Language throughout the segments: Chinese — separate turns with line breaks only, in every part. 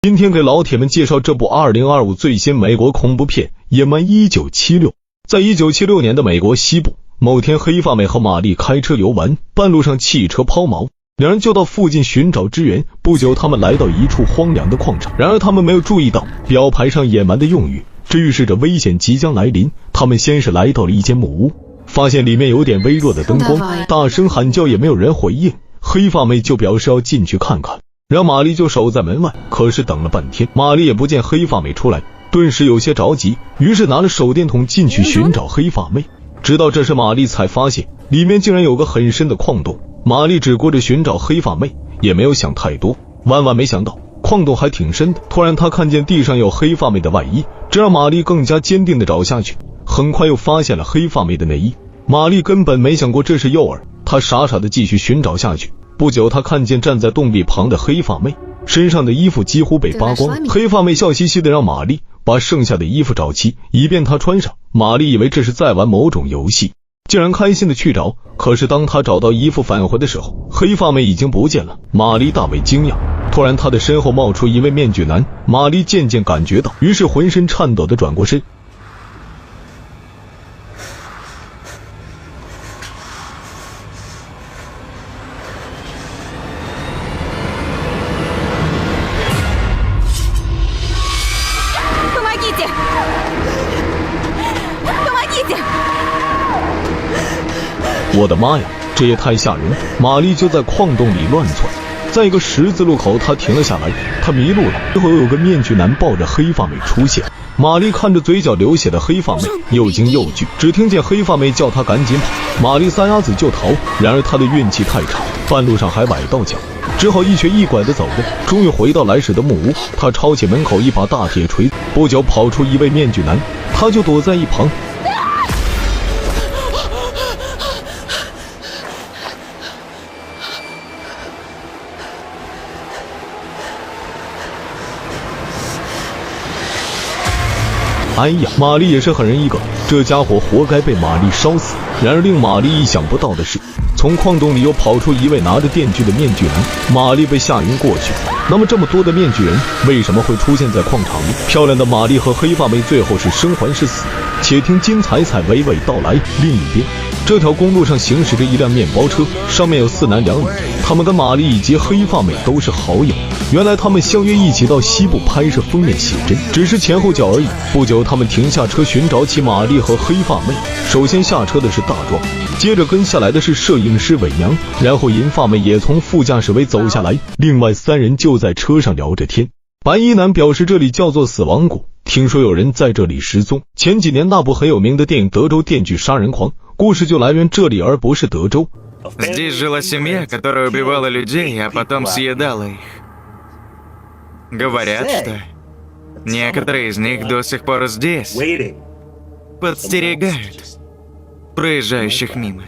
今天给老铁们介绍这部2025最新美国恐怖片《野蛮1976》。在1976年的美国西部，某天黑发妹和玛丽开车游玩，半路上汽车抛锚，两人就到附近寻找支援。不久，他们来到一处荒凉的矿场，然而他们没有注意到标牌上野蛮的用语，这预示着危险即将来临。他们先是来到了一间木屋，发现里面有点微弱的灯光，大声喊叫也没有人回应。黑发妹就表示要进去看看，然后玛丽就守在门外。可是等了半天，玛丽也不见黑发妹出来，顿时有些着急，于是拿了手电筒进去寻找黑发妹。直到这时，玛丽才发现里面竟然有个很深的矿洞。玛丽只顾着寻找黑发妹，也没有想太多，万万没想到矿洞还挺深的。突然她看见地上有黑发妹的外衣，这让玛丽更加坚定地找下去，很快又发现了黑发妹的内衣。玛丽根本没想过这是诱饵，她傻傻地继续寻找下去。不久，她看见站在洞壁旁的黑发妹，身上的衣服几乎被扒光。黑发妹笑嘻嘻地让玛丽把剩下的衣服找齐，以便她穿上。玛丽以为这是在玩某种游戏，竟然开心地去找。可是当她找到衣服返回的时候，黑发妹已经不见了。玛丽大为惊讶，突然她的身后冒出一位面具男，玛丽渐渐感觉到，于是浑身颤抖地转过身。我的妈呀，这也太吓人了！玛丽就在矿洞里乱窜，在一个十字路口，她停了下来，她迷路了。之后又有个面具男抱着黑发妹出现，玛丽看着嘴角流血的黑发妹，又惊又惧，只听见黑发妹叫她赶紧跑，玛丽撒丫子就逃。然而她的运气太差，半路上还崴到脚，只好一瘸一拐地走着，终于回到来时的木屋。她抄起门口一把大铁锤，不久跑出一位面具男，他就躲在一旁。哎呀，玛丽也是狠人一个，这家伙活该被玛丽烧死。然而令玛丽意想不到的是，从矿洞里又跑出一位拿着电锯的面具人，玛丽被吓晕过去。那么这么多的面具人为什么会出现在矿场里？漂亮的玛丽和黑发妹最后是生还是死？且听金彩彩娓娓道来。另一边，这条公路上行驶着一辆面包车，上面有4男2女，他们跟玛丽以及黑发妹都是好友。原来他们相约一起到西部拍摄封面写真，只是前后脚而已。不久，他们停下车寻找起玛丽和黑发妹。首先下车的是大壮，接着跟下来的是摄影师伪娘，然后银发妹也从副驾驶位走下来。另外3人就在车上聊着天。白衣男表示这里叫做死亡谷，听说有人在这里失踪。前几年那部很有名的电影《德州电锯杀人狂》，故事就来源这里而不是德州。
Здесь жила семья, которая убивала людей, а потом съедала их. Говорят, что некоторые из них до сих пор здесь, подстерегают проезжающих мимо.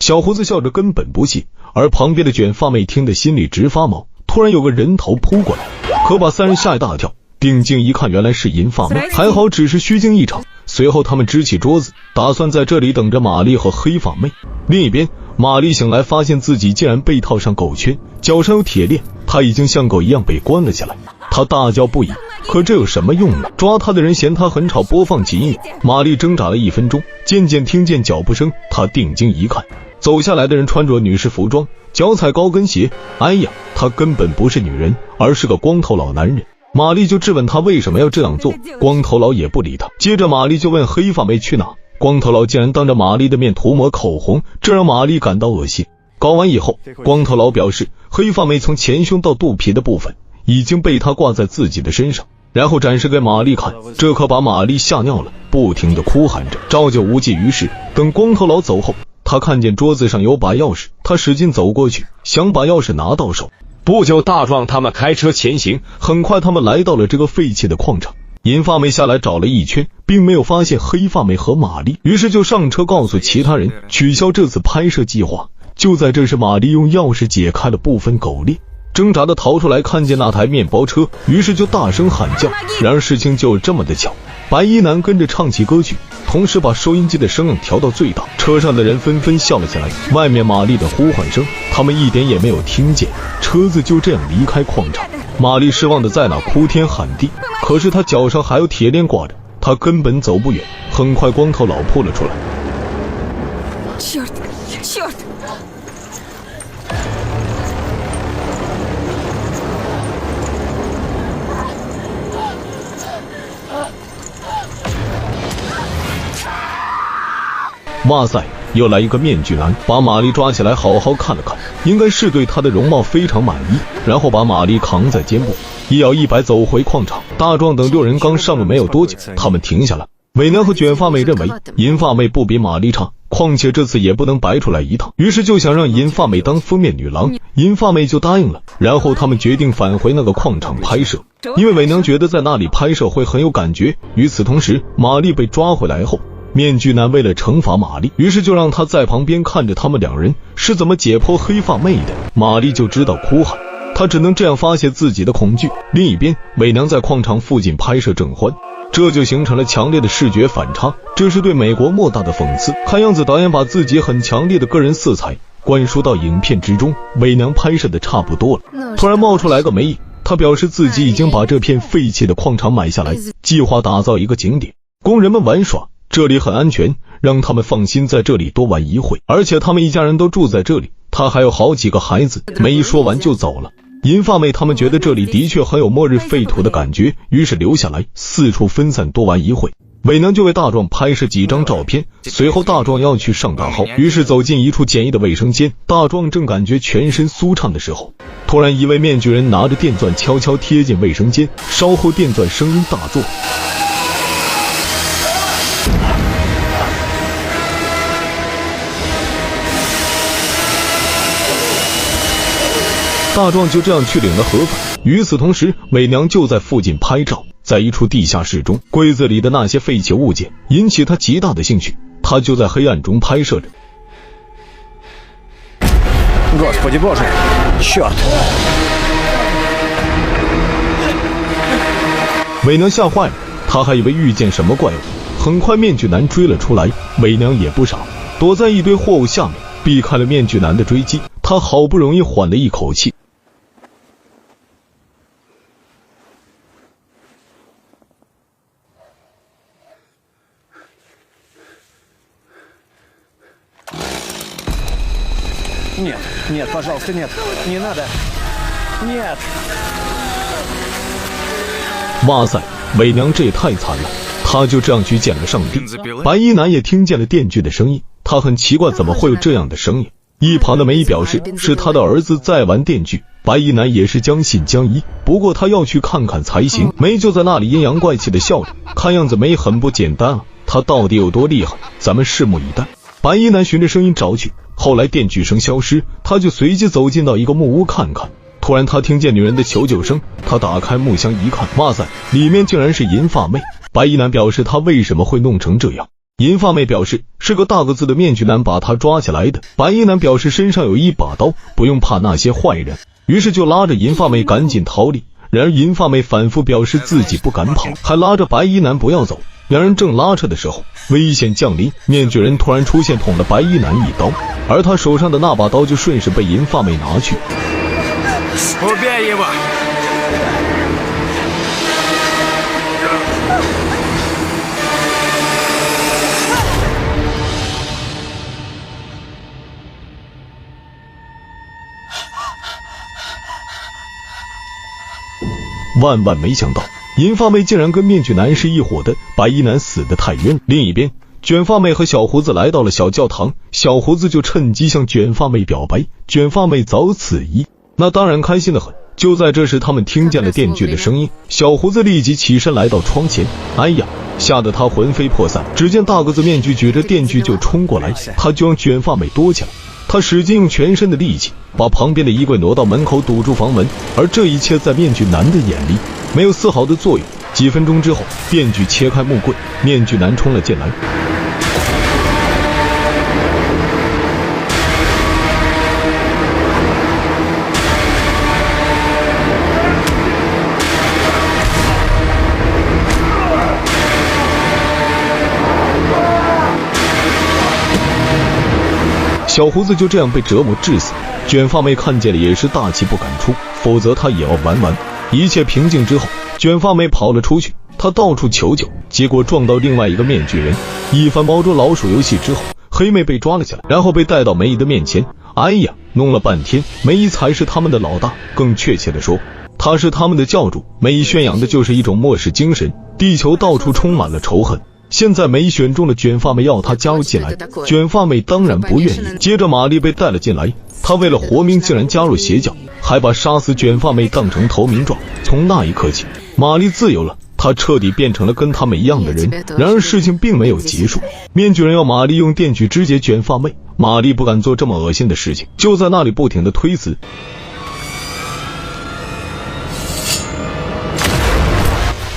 小胡子笑着根本不信，而旁边的卷发妹听得心里直发毛。突然有个人头扑过来，可把3人吓一大跳，定睛一看，原来是银发妹，还好只是虚惊一场。随后他们支起桌子，打算在这里等着玛丽和黑发妹。另一边，玛丽醒来发现自己竟然被套上狗圈，脚上有铁链，她已经像狗一样被关了起来。她大叫不已，可这有什么用呢？抓她的人嫌她很吵，播放起音乐。玛丽挣扎了1分钟，渐渐听见脚步声，她定睛一看，走下来的人穿着女士服装，脚踩高跟鞋。哎呀，他根本不是女人，而是个光头老男人。玛丽就质问他为什么要这样做，光头佬也不理他。接着玛丽就问黑发妹去哪，光头佬竟然当着玛丽的面涂抹口红，这让玛丽感到恶心。搞完以后，光头佬表示黑发妹从前胸到肚皮的部分已经被他挂在自己的身上，然后展示给玛丽看，这可把玛丽吓尿了，不停地哭喊着，照旧无济于事。等光头佬走后，他看见桌子上有把钥匙，他使劲走过去，想把钥匙拿到手。不久，大壮他们开车前行，很快他们来到了这个废弃的矿场。银发妹下来找了一圈，并没有发现黑发妹和玛丽，于是就上车告诉其他人取消这次拍摄计划。就在这时，玛丽用钥匙解开了部分狗链，挣扎的逃出来，看见那台面包车，于是就大声喊叫。然而事情就这么的巧，白衣男跟着唱起歌曲，同时把收音机的声音调到最大，车上的人纷纷笑了起来。外面玛丽的呼唤声，他们一点也没有听见。车子就这样离开矿场。玛丽失望的在那哭天喊地，可是她脚上还有铁链挂着，她根本走不远，很快光头佬扑了出来。
Черт! Черт!
哇塞，又来一个面具男，把玛丽抓起来好好看了看，应该是对她的容貌非常满意，然后把玛丽扛在肩部，一摇一摆走回矿场。大壮等6人刚上路没有多久，他们停下了。伪娘和卷发妹认为银发妹不比玛丽差，况且这次也不能白出来一趟，于是就想让银发妹当封面女郎，银发妹就答应了。然后他们决定返回那个矿场拍摄，因为伪娘觉得在那里拍摄会很有感觉。与此同时，玛丽被抓回来后，面具男为了惩罚玛丽，于是就让她在旁边看着他们2人是怎么解剖黑发妹的。玛丽就知道哭喊，她只能这样发泄自己的恐惧。另一边，伪娘在矿场附近拍摄正欢，这就形成了强烈的视觉反差，这是对美国莫大的讽刺。看样子导演把自己很强烈的个人色彩灌输到影片之中。伪娘拍摄的差不多了，突然冒出来个梅姨，她表示自己已经把这片废弃的矿场买下来，计划打造一个景点，供人们玩耍，这里很安全，让他们放心在这里多玩一会，而且他们一家人都住在这里，他还有好几个孩子。梅姨说完就走了。银发妹他们觉得这里的确很有末日废土的感觉，于是留下来四处分散多玩一会。伪娘就为大壮拍摄几张照片，随后大壮要去上大号，于是走进一处简易的卫生间。大壮正感觉全身舒畅的时候，突然一位面具人拿着电钻悄悄贴近卫生间，稍后电钻声音大作。大壮就这样去领了盒饭。与此同时，伪娘就在附近拍照，在一处地下室中，柜子里的那些废弃物件引起他极大的兴趣，他就在黑暗中拍摄着。
Господи Боже! Черт!
伪娘吓坏了，他还以为遇见什么怪物。很快面具男追了出来，伪娘也不傻，躲在一堆货物下面，避开了面具男的追击。他好不容易缓了一口气。
Нет, нет, пожалуйста, нет, не надо. Нет.
哇塞，伪娘这也太惨了，他就这样去见了上帝。白衣男也听见了电锯的声音，他很奇怪怎么会有这样的声音。一旁的梅姨表示是他的儿子在玩电锯，白衣男也是将信将疑，不过他要去看看才行。梅就在那里阴阳怪气的笑着，看样子梅很不简单啊，他到底有多厉害，咱们拭目以待。白衣男循着声音找去，后来电锯声消失，他就随即走进到一个木屋看看。突然他听见女人的求救声，他打开木箱一看，哇塞，里面竟然是银发妹。白衣男表示他为什么会弄成这样，银发妹表示是个大个子的面具男把他抓起来的。白衣男表示身上有一把刀，不用怕那些坏人，于是就拉着银发妹赶紧逃离。然而银发妹反复表示自己不敢跑，还拉着白衣男不要走。两人正拉扯的时候，危险降临，面具人突然出现，捅了白衣男一刀，而他手上的那把刀就顺势被银发妹拿去。
Убей его!
万万没想到，银发妹竟然跟面具男是一伙的，白衣男死得太冤。另一边，卷发妹和小胡子来到了小教堂，小胡子就趁机向卷发妹表白，卷发妹早此一，那当然开心得很。就在这时，他们听见了电锯的声音，小胡子立即起身来到窗前，哎呀，吓得他魂飞魄散。只见大个子面具举着电锯就冲过来，他就让卷发妹躲起来。他使劲用全身的力气把旁边的衣柜挪到门口堵住房门，而这一切在面具男的眼里没有丝毫的作用。几分钟之后，电锯切开木柜，面具男冲了进来。小胡子就这样被折磨致死，卷发妹看见了也是大气不敢出，否则她也要玩完。一切平静之后，卷发妹跑了出去，她到处求救，结果撞到另外一个面具人。一番猫捉老鼠游戏之后，黑妹被抓了起来，然后被带到梅姨的面前。哎呀，弄了半天，梅姨才是他们的老大，更确切的说，她是他们的教主。梅姨宣扬的就是一种末世精神，地球到处充满了仇恨。现在梅姨选中了卷发妹，要她加入进来，卷发妹当然不愿意。接着玛丽被带了进来，她为了活命竟然加入邪教，还把杀死卷发妹当成投名状。从那一刻起，玛丽自由了，她彻底变成了跟他们一样的人。然而事情并没有结束，面具人要玛丽用电锯肢解卷发妹，玛丽不敢做这么恶心的事情，就在那里不停地推辞。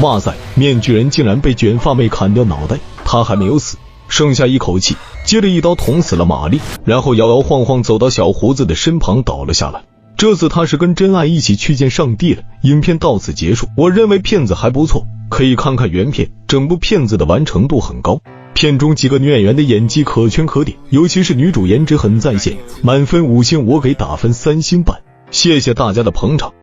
哇塞，面具人竟然被卷发妹砍掉脑袋，他还没有死，剩下一口气，接着一刀捅死了玛丽，然后摇摇晃晃走到小胡子的身旁倒了下来。这次他是跟真爱一起去见上帝了。影片到此结束，我认为片子还不错，可以看看原片，整部片子的完成度很高。片中几个女演员的演技可圈可点，尤其是女主颜值很在线，满分5星我给打分3星半。谢谢大家的捧场。